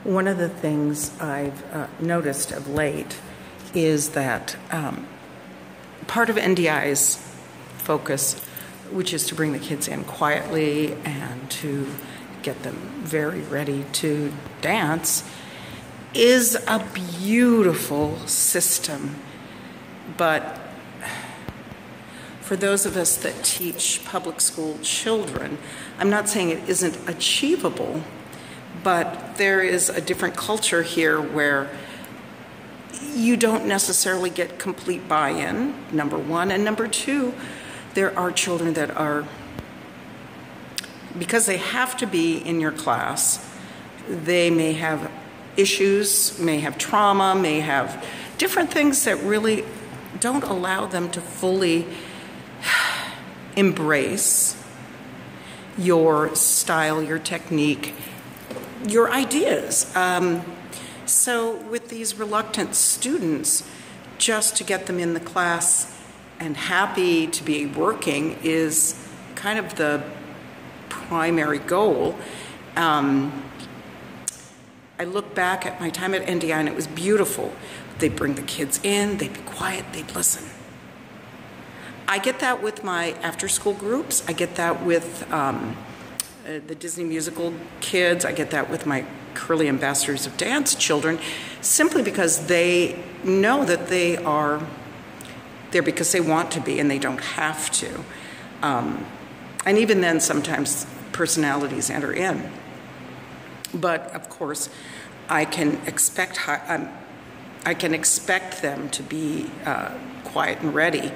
One of the things I've noticed of late is that part of NDI's focus, which is to bring the kids in quietly and to get them very ready to dance, is a beautiful system. But for those of us that teach public school children, I'm not saying it isn't achievable, but there is a different culture here where you don't necessarily get complete buy-in, number one. And number two, there are children that are, because they have to be in your class, they may have issues, may have trauma, may have different things that really don't allow them to fully embrace your style, your technique, your ideas. So with these reluctant students, just to get them in the class and happy to be working is kind of the primary goal. I look back at my time at NDI and it was beautiful. They'd bring the kids in, they'd be quiet, they'd listen. I get that with my after-school groups. I get that with the Disney musical kids. I get that with my Curly Ambassadors of Dance children, simply because they know that they are there because they want to be and they don't have to. And even then, sometimes personalities enter in. But of course, I can expect them to be quiet and ready.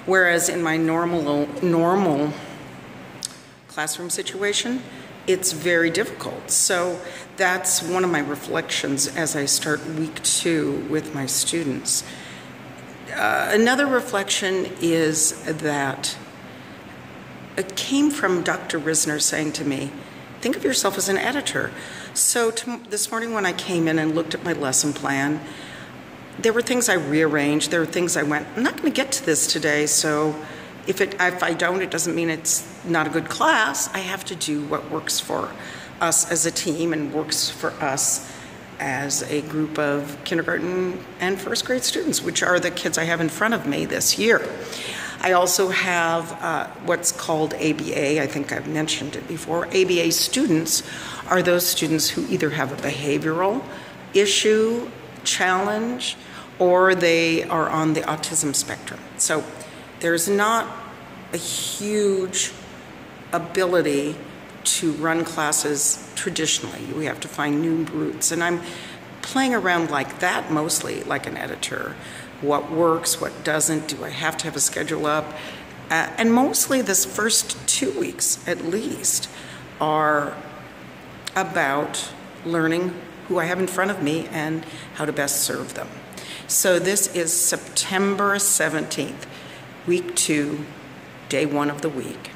Whereas in my normal classroom situation, it's very difficult. So that's one of my reflections as I start week 2 with my students. Another reflection is that it came from Dr. Risner saying to me, think of yourself as an editor. So this morning when I came in and looked at my lesson plan, there were things I rearranged. There were things I went, I'm not going to get to this today, so if I don't, it doesn't mean it's not a good class. I have to do what works for us as a team and works for us as a group of kindergarten and first grade students, which are the kids I have in front of me this year. I also have what's called ABA. I think I've mentioned it before. ABA students are those students who either have a behavioral issue, challenge, or they are on the autism spectrum. So there's not a huge ability to run classes traditionally. We have to find new routes. And I'm playing around like that mostly, like an editor. What works, what doesn't, do I have to have a schedule up? And mostly this first 2 weeks, at least, are about learning who I have in front of me and how to best serve them. So this is September 17th, week 2, day 1 of the week.